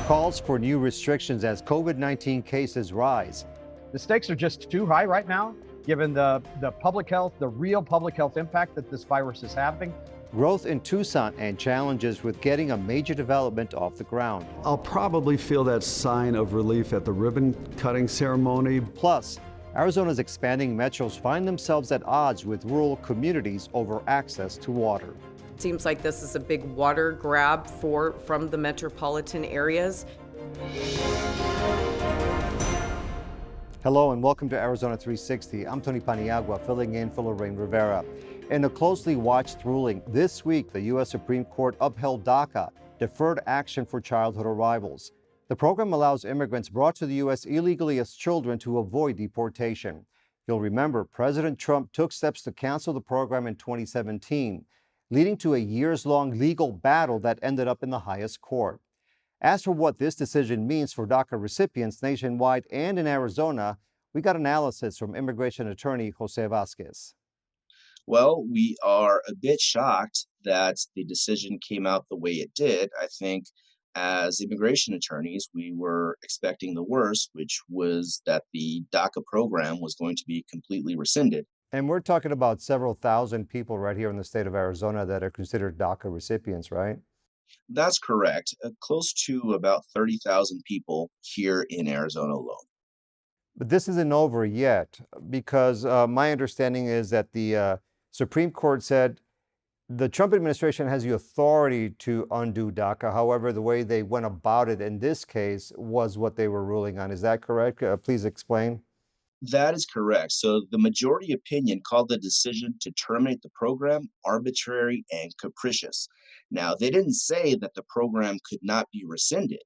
calls for new restrictions as COVID-19 cases rise. The stakes are just too high right now, given the public health, the real public health impact that this virus is having. Growth in Tucson and challenges with getting a major development off the ground. I'll probably feel that sign of relief at the ribbon-cutting ceremony. Plus, Arizona's expanding metros find themselves at odds with rural communities over access to water. It seems like this is a big water grab from the metropolitan areas. Hello and welcome to Arizona 360. I'm Tony Paniagua, filling in for Lorraine Rivera. In a closely watched ruling this week, the U.S. Supreme Court upheld DACA, Deferred Action for Childhood Arrivals. The program allows immigrants brought to the U.S. illegally as children to avoid deportation. You'll remember President Trump took steps to cancel the program in 2017, leading to a years-long legal battle that ended up in the highest court. As for what this decision means for DACA recipients nationwide and in Arizona, we got analysis from immigration attorney Jose Vasquez. Well, we are a bit shocked that the decision came out the way it did. I think as immigration attorneys, we were expecting the worst, which was that the DACA program was going to be completely rescinded. And we're talking about several thousand people right here in the state of Arizona that are considered DACA recipients, right? That's correct. Close to about 30,000 people here in Arizona alone. But this isn't over yet, because my understanding is that the Supreme Court said the Trump administration has the authority to undo DACA. However, the way they went about it in this case was what they were ruling on. Is that correct? Please explain. That is correct. So the majority opinion called the decision to terminate the program arbitrary and capricious. Now, they didn't say that the program could not be rescinded.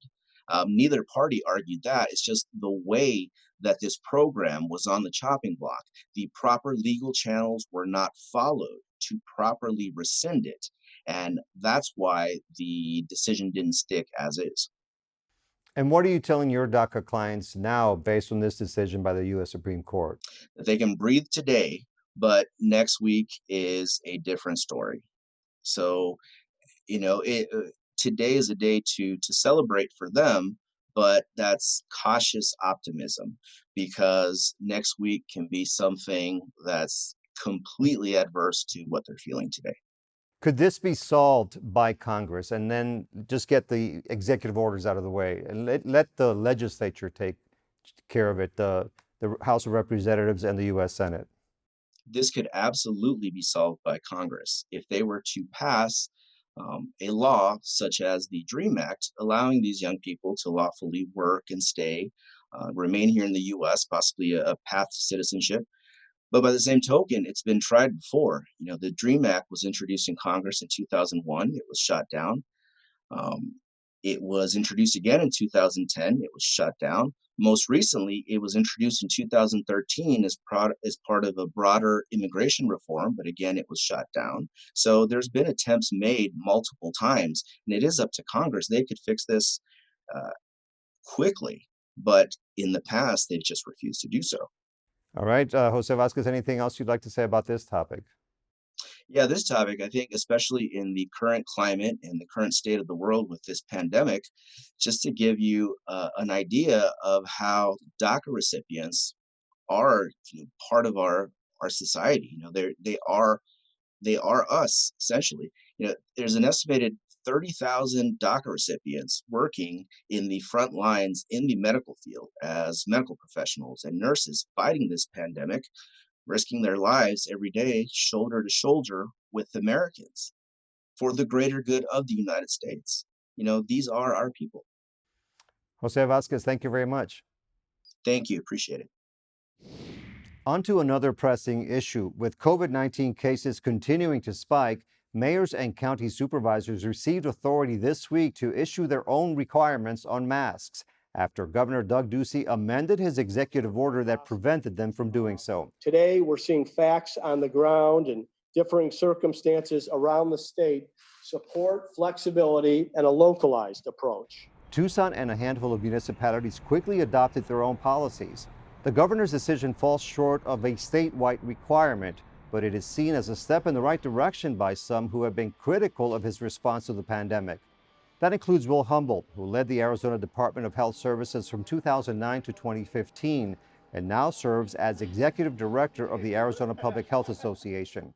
Neither party argued that. It's just the way that this program was on the chopping block. The proper legal channels were not followed to properly rescind it. And that's why the decision didn't stick as is. And what are you telling your DACA clients now based on this decision by the U.S. Supreme Court? That they can breathe today, but next week is a different story. So, today is a day to celebrate for them, but that's cautious optimism because next week can be something that's completely adverse to what they're feeling today. Could this be solved by Congress and then just get the executive orders out of the way and let the legislature take care of it, the House of Representatives and the U.S. Senate? This could absolutely be solved by Congress if they were to pass a law such as the DREAM Act, allowing these young people to lawfully work and stay, remain here in the U.S., possibly a path to citizenship. But by the same token, it's been tried before. The DREAM Act was introduced in Congress in 2001. It was shot down. It was introduced again in 2010. It was shut down. Most recently, it was introduced in 2013 as part of a broader immigration reform, but again, it was shut down. So there's been attempts made multiple times, and it is up to Congress. They could fix this quickly, but in the past, they've just refused to do so. All right, Jose Vasquez, anything else you'd like to say about this topic? Yeah, this topic, I think, especially in the current climate and the current state of the world with this pandemic, just to give you an idea of how DACA recipients are part of our society. They are us essentially. There's an estimated 30,000 DACA recipients working in the front lines in the medical field as medical professionals and nurses fighting this pandemic, risking their lives every day, shoulder to shoulder with Americans for the greater good of the United States. These are our people. Jose Vasquez, thank you very much. Thank you. Appreciate it. On to another pressing issue. With COVID-19 cases continuing to spike, mayors and county supervisors received authority this week to issue their own requirements on masks after Governor Doug Ducey amended his executive order that prevented them from doing so. Today, we're seeing facts on the ground and differing circumstances around the state support flexibility and a localized approach. Tucson and a handful of municipalities quickly adopted their own policies. The governor's decision falls short of a statewide requirement, but it is seen as a step in the right direction by some who have been critical of his response to the pandemic. That includes Will Humboldt, who led the Arizona Department of Health Services from 2009 to 2015 and now serves as executive director of the Arizona Public Health Association.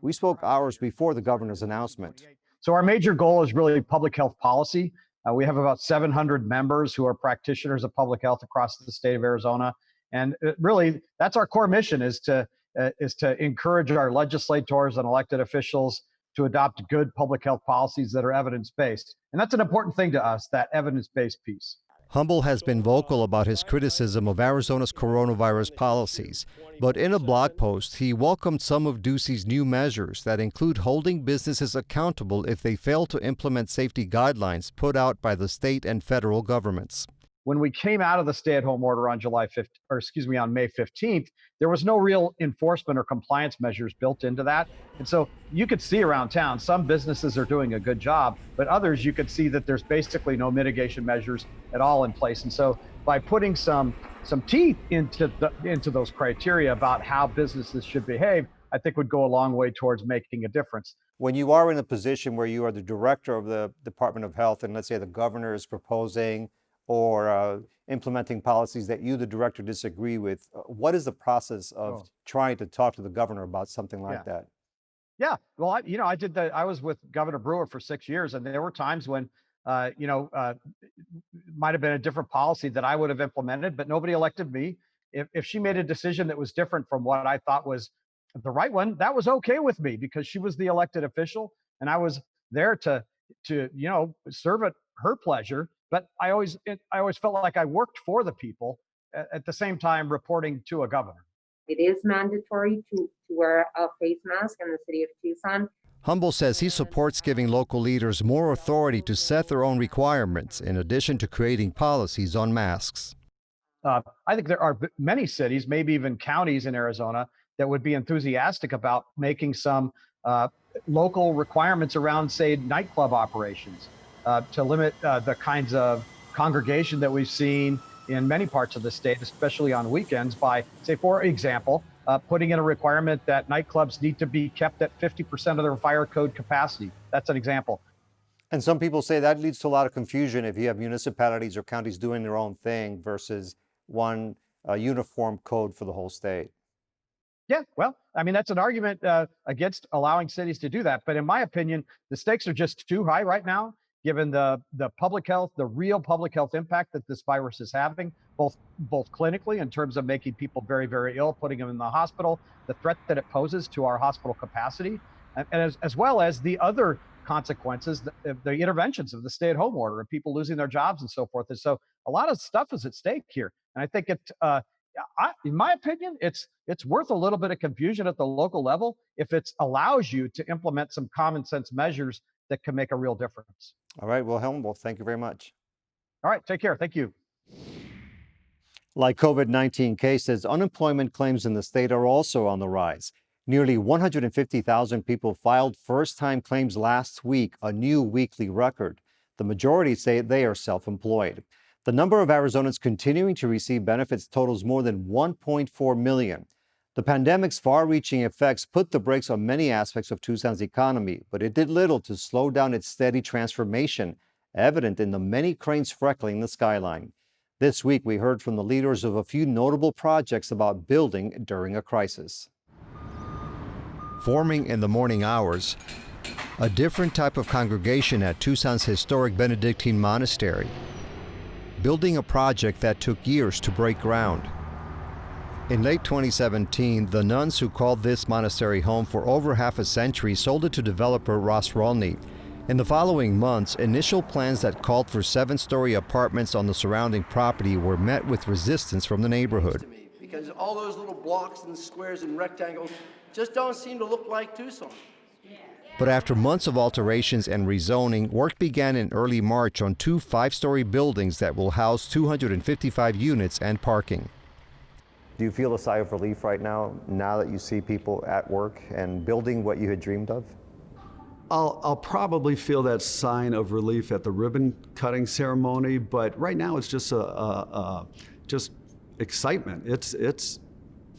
We spoke hours before the governor's announcement. So our major goal is really public health policy. We have about 700 members who are practitioners of public health across the state of Arizona. And really, that's our core mission, is to encourage our legislators and elected officials to adopt good public health policies that are evidence-based. And that's an important thing to us, that evidence-based piece. Humble has been vocal about his criticism of Arizona's coronavirus policies, but in a blog post, he welcomed some of Ducey's new measures that include holding businesses accountable if they fail to implement safety guidelines put out by the state and federal governments. When we came out of the stay-at-home order on on May 15th, there was no real enforcement or compliance measures built into that. And so you could see around town, some businesses are doing a good job, but others you could see that there's basically no mitigation measures at all in place. And so by putting some teeth into those criteria about how businesses should behave, I think would go a long way towards making a difference. When you are in a position where you are the director of the Department of Health, and let's say the governor is proposing or implementing policies that you, the director, disagree with, what is the process of trying to talk to the governor about something like that? Yeah, well, I was with Governor Brewer for 6 years, and there were times when, might have been a different policy that I would have implemented, but nobody elected me. If she made a decision that was different from what I thought was the right one, that was okay with me, because she was the elected official, and I was there to serve at her pleasure. But I always felt like I worked for the people, at the same time reporting to a governor. It is mandatory to wear a face mask in the city of Tucson. Humble says he supports giving local leaders more authority to set their own requirements, in addition to creating policies on masks. I think there are many cities, maybe even counties in Arizona, that would be enthusiastic about making some local requirements around, say, nightclub operations, to limit the kinds of congregation that we've seen in many parts of the state, especially on weekends, by, say, for example, putting in a requirement that nightclubs need to be kept at 50% of their fire code capacity. That's an example. And some people say that leads to a lot of confusion if you have municipalities or counties doing their own thing versus one uniform code for the whole state. Yeah, well, I mean, that's an argument against allowing cities to do that. But in my opinion, the stakes are just too high right now, given the public health, the real public health impact that this virus is having, both clinically in terms of making people very, very ill, putting them in the hospital, the threat that it poses to our hospital capacity, and as well as the other consequences, the interventions of the stay-at-home order and people losing their jobs and so forth. And so a lot of stuff is at stake here. And I think in my opinion, it's worth a little bit of confusion at the local level if it allows you to implement some common sense measures that can make a real difference. All right, well, Helmut, thank you very much. All right, take care. Thank you. Like COVID-19 cases, unemployment claims in the state are also on the rise. Nearly 150,000 people filed first-time claims last week, a new weekly record. The majority say they are self-employed. The number of Arizonans continuing to receive benefits totals more than 1.4 million. The pandemic's far-reaching effects put the brakes on many aspects of Tucson's economy, but it did little to slow down its steady transformation, evident in the many cranes freckling the skyline. This week, we heard from the leaders of a few notable projects about building during a crisis. Forming in the morning hours, a different type of congregation at Tucson's historic Benedictine monastery, building a project that took years to break ground. In late 2017, the nuns who called this monastery home for over half a century sold it to developer Ross Rolney. In the following months, initial plans that called for 7-story apartments on the surrounding property were met with resistance from the neighborhood. Because all those little blocks and squares and rectangles just don't seem to look like Tucson. But after months of alterations and rezoning, work began in early March on 2 5-story buildings that will house 255 units and parking. Do you feel a sigh of relief right now that you see people at work and building what you had dreamed of? I'll probably feel that sign of relief at the ribbon cutting ceremony, but right now it's just just excitement. It's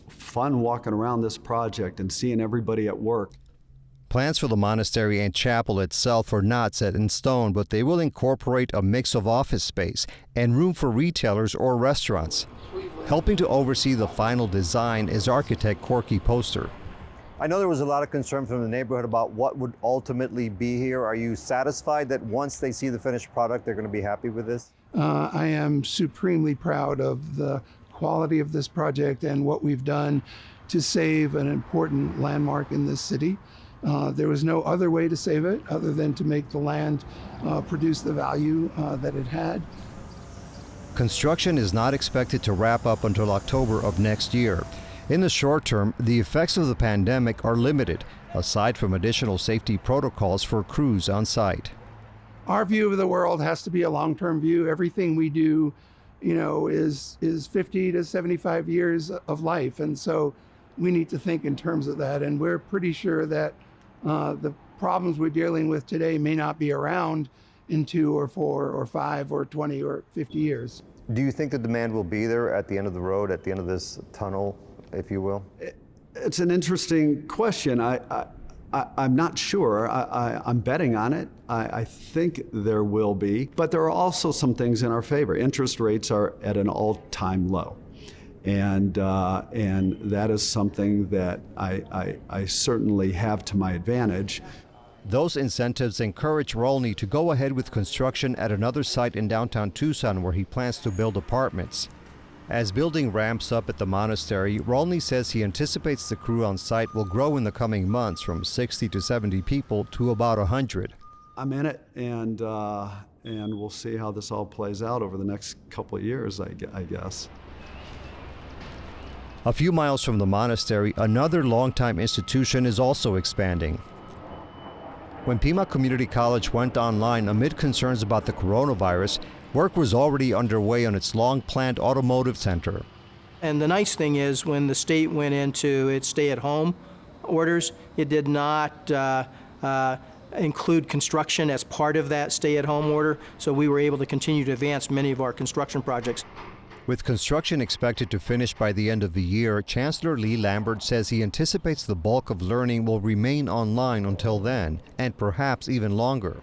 fun walking around this project and seeing everybody at work. Plans for the monastery and chapel itself are not set in stone, but they will incorporate a mix of office space and room for retailers or restaurants. Helping to oversee the final design is architect Corky Poster. I know there was a lot of concern from the neighborhood about what would ultimately be here. Are you satisfied that once they see the finished product, they're going to be happy with this? I am supremely proud of the quality of this project and what we've done to save an important landmark in this city. There was no other way to save it other than to make the land produce the value that it had. Construction is not expected to wrap up until October of next year. In the short term, the effects of the pandemic are limited, aside from additional safety protocols for crews on site. Our view of the world has to be a long-term view. Everything we do, is 50 to 75 years of life. And so we need to think in terms of that. And we're pretty sure that the problems we're dealing with today may not be around in 2 or 4 or 5 or 20 or 50 years. Do you think the demand will be there at the end of the road, at the end of this tunnel, if you will? It's an interesting question. I'm not sure. I'm betting on it. I think there will be, but there are also some things in our favor. Interest rates are at an all-time low, and that is something that I certainly have to my advantage. Those incentives encourage Rolney to go ahead with construction at another site in downtown Tucson where he plans to build apartments. As building ramps up at the monastery, Rolney says he anticipates the crew on site will grow in the coming months from 60 to 70 people to about 100. I'm in it, and we'll see how this all plays out over the next couple of years, I guess. A few miles from the monastery, another longtime institution is also expanding. When Pima Community College went online amid concerns about the coronavirus, work was already underway on its long-planned automotive center. And the nice thing is when the state went into its stay-at-home orders, it did not include construction as part of that stay-at-home order, so we were able to continue to advance many of our construction projects. With construction expected to finish by the end of the year, Chancellor Lee Lambert says he anticipates the bulk of learning will remain online until then, and perhaps even longer.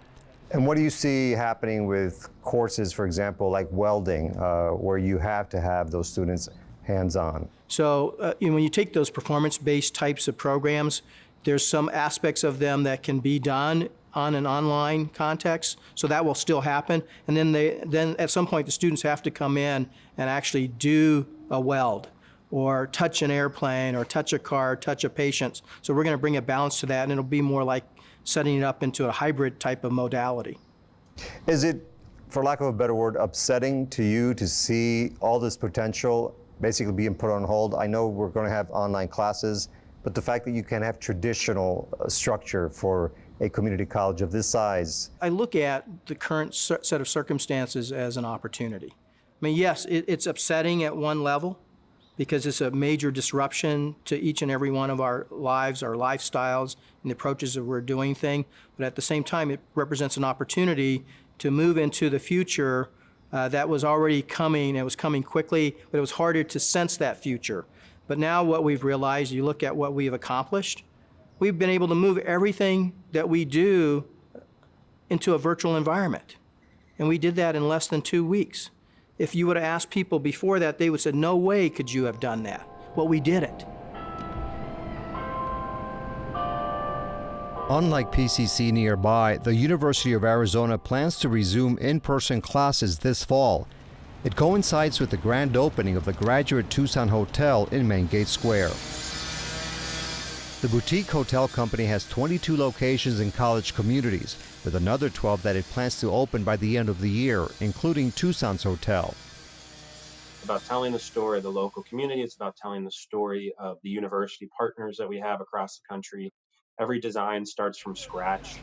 And what do you see happening with courses, for example, like welding, where you have to have those students hands-on? So when you take those performance-based types of programs, there's some aspects of them that can be done on an online context, so that will still happen. And then at some point the students have to come in and actually do a weld or touch an airplane or touch a car, touch a patient. So we're going to bring a balance to that, and it'll be more like setting it up into a hybrid type of modality. Is it, for lack of a better word, upsetting to you to see all this potential basically being put on hold? I know we're going to have online classes, but the fact that you can have traditional structure for a community college of this size. I look at the current set of circumstances as an opportunity. I mean, yes, it's upsetting at one level because it's a major disruption to each and every one of our lives, our lifestyles, and the approaches that we're doing things. But at the same time, it represents an opportunity to move into the future that was already coming. It was coming quickly, but it was harder to sense that future. But now what we've realized, you look at what we've accomplished, we've been able to move everything that we do into a virtual environment. And we did that in less than 2 weeks. If you would have asked people before that, they would have said, no way could you have done that. Well, we did it. Unlike PCC nearby, the University of Arizona plans to resume in-person classes this fall. It coincides with the grand opening of the Graduate Tucson Hotel in Main Gate Square. The boutique hotel company has 22 locations in college communities, with another 12 that it plans to open by the end of the year, including Tucson's hotel. It's about telling the story of the local community. It's about telling the story of the university partners that we have across the country. Every design starts from scratch.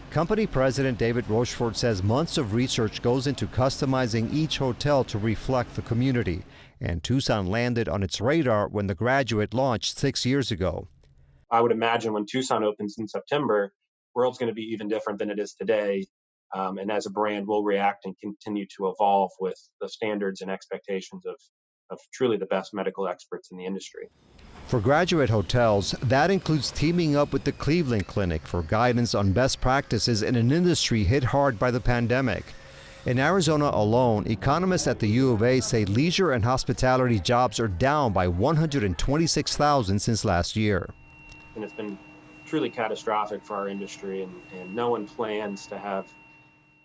Company president David Rochefort says months of research goes into customizing each hotel to reflect the community, and Tucson landed on its radar when the Graduate launched 6 years ago. I would imagine when Tucson opens in September, the world's going to be even different than it is today. And as a brand, we'll react and continue to evolve with the standards and expectations of truly the best medical experts in the industry. For graduate hotels, that includes teaming up with the Cleveland Clinic for guidance on best practices in an industry hit hard by the pandemic. In Arizona alone, economists at the U of A say leisure and hospitality jobs are down by 126,000 since last year. And it's been truly catastrophic for our industry, and no one plans to have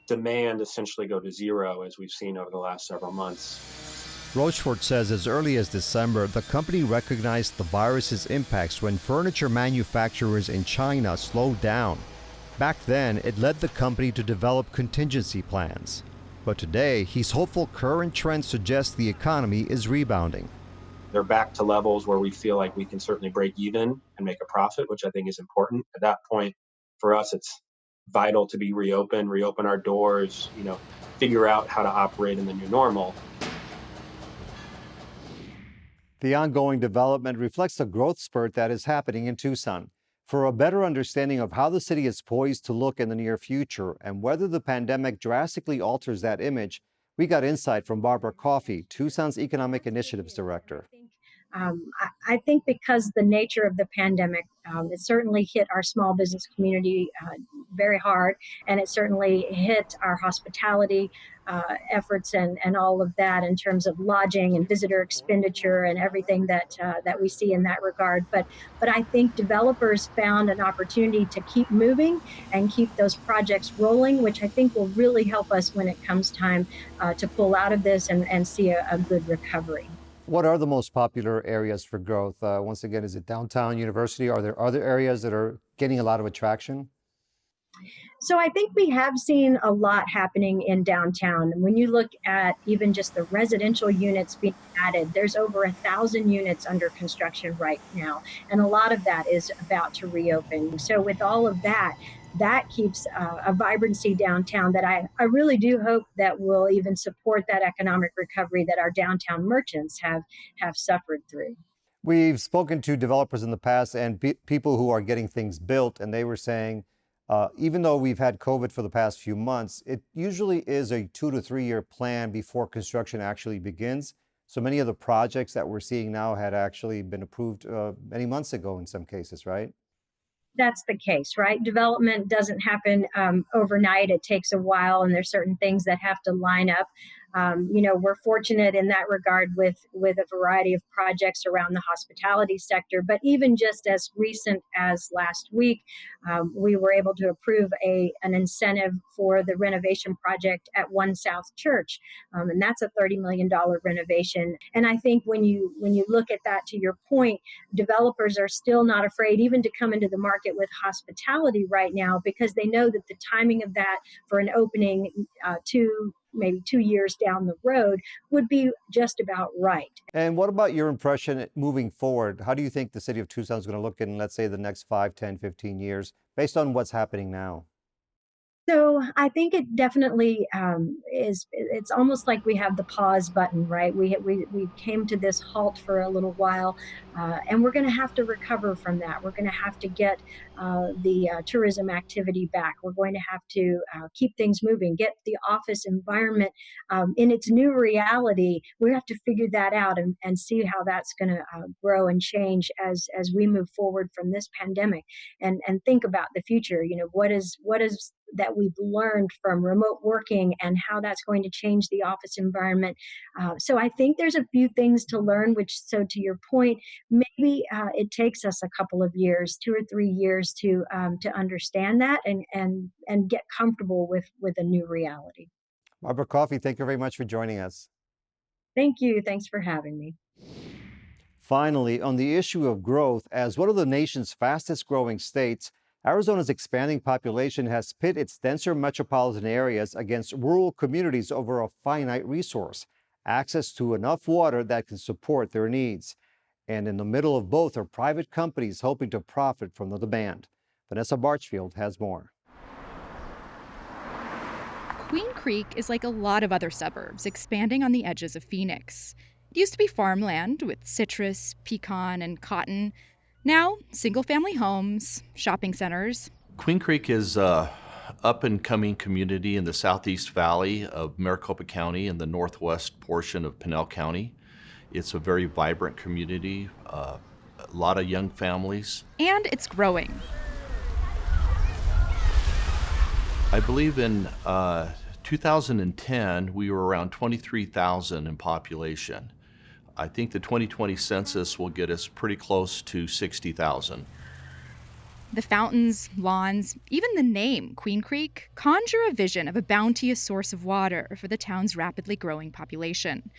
demand essentially go to zero as we've seen over the last several months. Rochefort says as early as December, the company recognized the virus's impacts when furniture manufacturers in China slowed down. Back then, it led the company to develop contingency plans. But today, he's hopeful current trends suggest the economy is rebounding. They're back to levels where we feel like we can certainly break even and make a profit, which I think is important. At that point, for us, it's vital to be reopen our doors, figure out how to operate in the new normal. The ongoing development reflects the growth spurt that is happening in Tucson. For a better understanding of how the city is poised to look in the near future and whether the pandemic drastically alters that image, we got insight from Barbara Coffey, Tucson's Economic Initiatives Director. I think because the nature of the pandemic, it certainly hit our small business community very hard, and it certainly hit our hospitality efforts and all of that in terms of lodging and visitor expenditure and everything that we see in that regard. But I think developers found an opportunity to keep moving and keep those projects rolling, which I think will really help us when it comes time to pull out of this and see a good recovery. What are the most popular areas for growth? Once again, is it downtown University? Are there other areas that are getting a lot of attraction? So I think we have seen a lot happening in downtown. When you look at even just the residential units being added, there's over 1,000 units under construction right now. And a lot of that is about to reopen. So with all of that, that keeps a vibrancy downtown that I really do hope that will even support that economic recovery that our downtown merchants have suffered through. We've spoken to developers in the past and people who are getting things built, and they were saying, even though we've had COVID for the past few months, it usually is a 2 to 3 year plan before construction actually begins. So many of the projects that we're seeing now had actually been approved many months ago in some cases, right? That's the case, right? Development doesn't happen overnight. It takes a while, and there's certain things that have to line up. We're fortunate in that regard with a variety of projects around the hospitality sector. But even just as recent as last week, we were able to approve an incentive for the renovation project at One South Church, and that's a $30 million renovation. And I think when you look at that, to your point, developers are still not afraid even to come into the market with hospitality right now, because they know that the timing of that for an opening maybe 2 years down the road would be just about right. And what about your impression moving forward? How do you think the city of Tucson is going to look in, let's say, the next 5, 10, 15 years based on what's happening now? So I think it definitely is. It's almost like we have the pause button, right? We came to this halt for a little while, and we're going to have to recover from that. We're going to have to get the tourism activity back. We're going to have to keep things moving, get the office environment in its new reality. We have to figure that out and see how that's going to grow and change as we move forward from this pandemic, and think about the future. What is that we've learned from remote working and how that's going to change the office environment. So I think there's a few things to learn, so to your point, maybe it takes us a couple of years, 2 or 3 years to understand that and get comfortable with a new reality. Barbara Coffey, thank you very much for joining us. Thank you. Thanks for having me. Finally, on the issue of growth, as one of the nation's fastest growing states, Arizona's expanding population has pit its denser metropolitan areas against rural communities over a finite resource, access to enough water that can support their needs. And in the middle of both are private companies hoping to profit from the demand. Vanessa Barchfield has more. Queen Creek is like a lot of other suburbs, expanding on the edges of Phoenix. It used to be farmland with citrus, pecan, and cotton. Now, single-family homes, shopping centers. Queen Creek is an up-and-coming community in the southeast valley of Maricopa County and the northwest portion of Pinell County. It's a very vibrant community, a lot of young families. And it's growing. I believe in 2010, we were around 23,000 in population. I think the 2020 census will get us pretty close to 60,000. The fountains, lawns, even the name, Queen Creek, conjure a vision of a bounteous source of water for the town's rapidly growing population.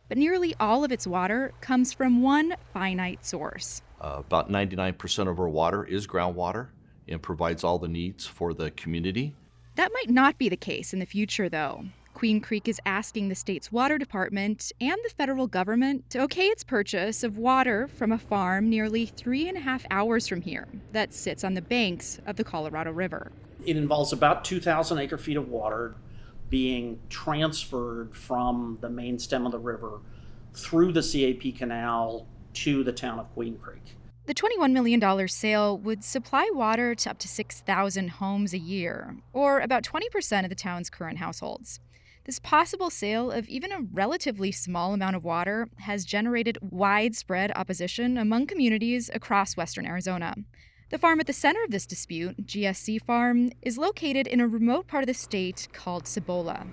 But nearly all of its water comes from one finite source. About 99% of our water is groundwater and provides all the needs for the community. That might not be the case in the future, though. Queen Creek is asking the state's water department and the federal government to okay its purchase of water from a farm nearly 3.5 hours from here that sits on the banks of the Colorado River. It involves about 2,000 acre-feet of water being transferred from the main stem of the river through the CAP canal to the town of Queen Creek. The $21 million sale would supply water to up to 6,000 homes a year, or about 20% of the town's current households. This possible sale of even a relatively small amount of water has generated widespread opposition among communities across western Arizona. The farm at the center of this dispute, GSC Farm, is located in a remote part of the state called Cibola.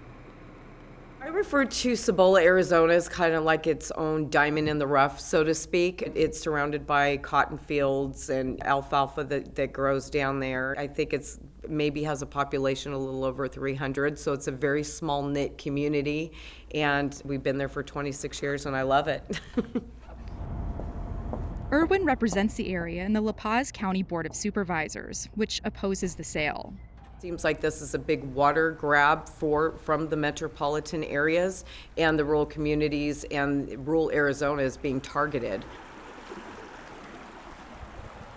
I refer to Cibola, Arizona as kind of like its own diamond in the rough, so to speak. It's surrounded by cotton fields and alfalfa that grows down there. I think it's maybe has a population a little over 300, so it's a very small knit community, and we've been there for 26 years and I love it. Irwin represents the area in the La Paz County Board of Supervisors, which opposes the sale. Seems like this is a big water grab from the metropolitan areas, and the rural communities and rural Arizona is being targeted.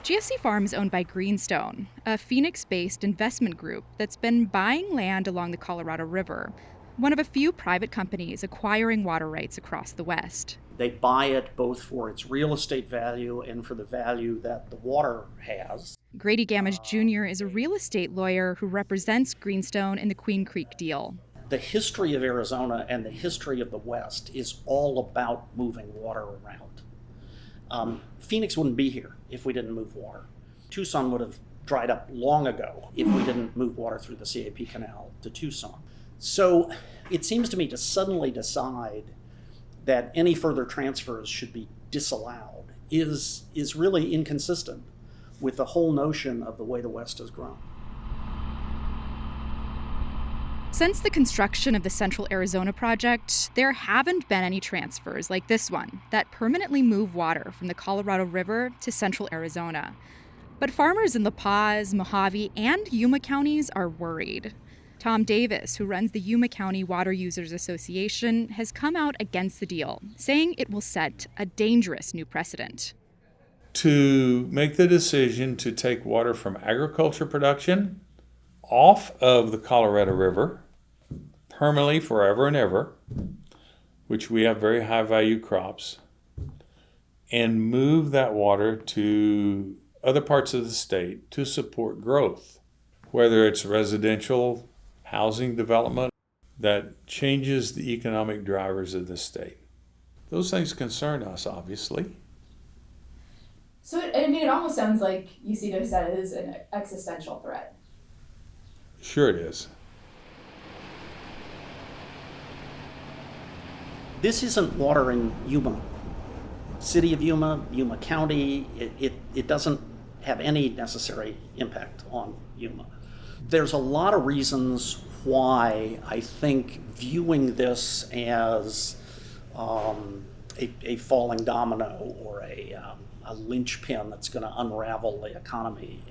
GSC Farm is owned by Greenstone, a Phoenix-based investment group that's been buying land along the Colorado River, one of a few private companies acquiring water rights across the West. They buy it both for its real estate value and for the value that the water has. Grady Gamage Jr. is a real estate lawyer who represents Greenstone in the Queen Creek deal. The history of Arizona and the history of the West is all about moving water around. Phoenix wouldn't be here if we didn't move water. Tucson would have dried up long ago if we didn't move water through the CAP canal to Tucson. So it seems to me to suddenly decide that any further transfers should be disallowed is really inconsistent with the whole notion of the way the West has grown. Since the construction of the Central Arizona Project, there haven't been any transfers like this one that permanently move water from the Colorado River to Central Arizona. But farmers in La Paz, Mojave, and Yuma counties are worried. Tom Davis, who runs the Yuma County Water Users Association, has come out against the deal, saying it will set a dangerous new precedent. To make the decision to take water from agriculture production off of the Colorado River permanently forever and ever, which we have very high value crops, and move that water to other parts of the state to support growth, whether it's residential housing development that changes the economic drivers of the state. Those things concern us, obviously. So, it almost sounds like you see this as an existential threat. Sure it is. This isn't water in Yuma. City of Yuma, Yuma County, it doesn't have any necessary impact on Yuma. There's a lot of reasons why I think viewing this as a falling domino or a linchpin that's going to unravel the economy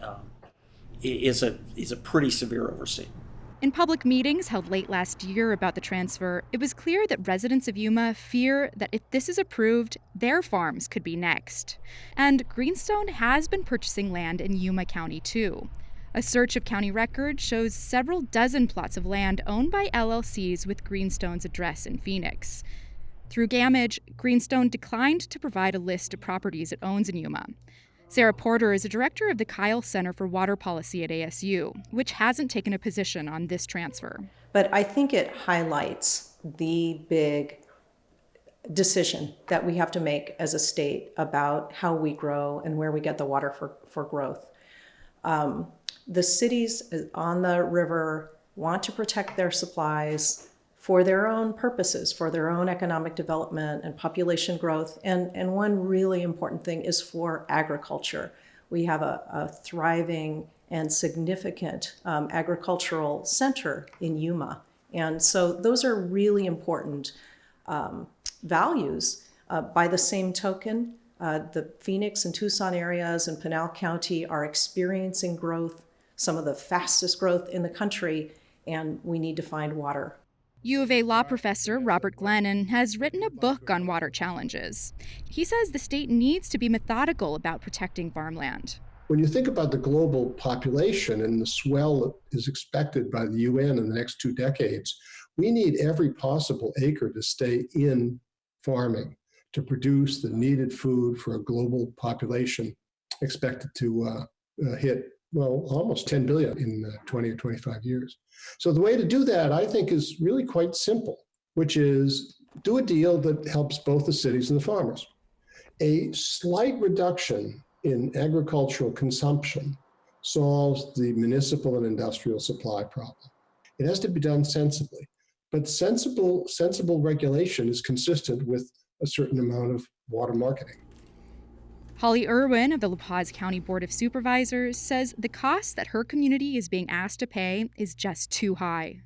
is a pretty severe overstatement. In public meetings held late last year about the transfer, it was clear that residents of Yuma fear that if this is approved, their farms could be next. And Greenstone has been purchasing land in Yuma County too. A search of county records shows several dozen plots of land owned by LLCs with Greenstone's address in Phoenix. Through Gamage, Greenstone declined to provide a list of properties it owns in Yuma. Sarah Porter is a director of the Kyle Center for Water Policy at ASU, which hasn't taken a position on this transfer. But I think it highlights the big decision that we have to make as a state about how we grow and where we get the water for growth. The cities on the river want to protect their supplies for their own purposes, for their own economic development and population growth. And one really important thing is for agriculture. We have a thriving and significant agricultural center in Yuma. And so those are really important values. By the same token, the Phoenix and Tucson areas and Pinal County are experiencing growth, some of the fastest growth in the country, and we need to find water. U of A law professor Robert Glennon has written a book on water challenges. He says the state needs to be methodical about protecting farmland. When you think about the global population and the swell that is expected by the UN in the next 2 decades, we need every possible acre to stay in farming to produce the needed food for a global population expected to hit, well, almost 10 billion in 20 or 25 years. So the way to do that, I think, is really quite simple, which is do a deal that helps both the cities and the farmers. A slight reduction in agricultural consumption solves the municipal and industrial supply problem. It has to be done sensibly, but sensible regulation is consistent with a certain amount of water marketing. Holly Irwin of the La Paz County Board of Supervisors says the cost that her community is being asked to pay is just too high.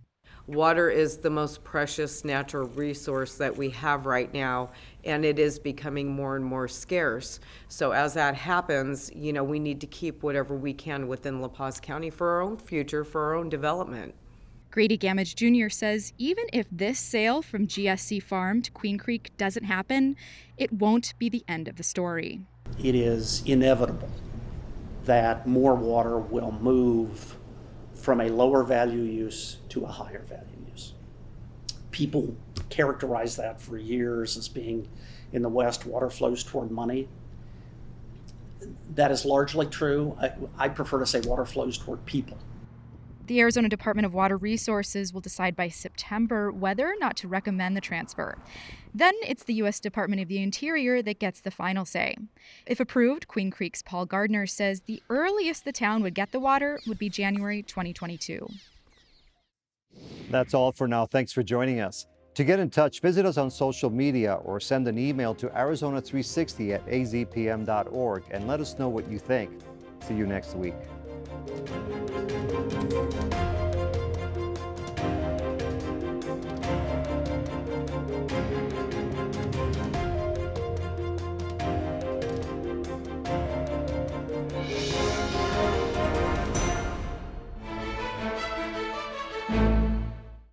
Water is the most precious natural resource that we have right now, and it is becoming more and more scarce. So as that happens, we need to keep whatever we can within La Paz County for our own future, for our own development. Grady Gamage Jr. says even if this sale from GSC Farm to Queen Creek doesn't happen, it won't be the end of the story. It is inevitable that more water will move from a lower value use to a higher value use. People characterize that for years as being, in the West, water flows toward money. That is largely true. I prefer to say water flows toward people. The Arizona Department of Water Resources will decide by September whether or not to recommend the transfer. Then it's the U.S. Department of the Interior that gets the final say. If approved, Queen Creek's Paul Gardner says the earliest the town would get the water would be January 2022. That's all for now. Thanks for joining us. To get in touch, visit us on social media or send an email to Arizona360@azpm.org and let us know what you think. See you next week.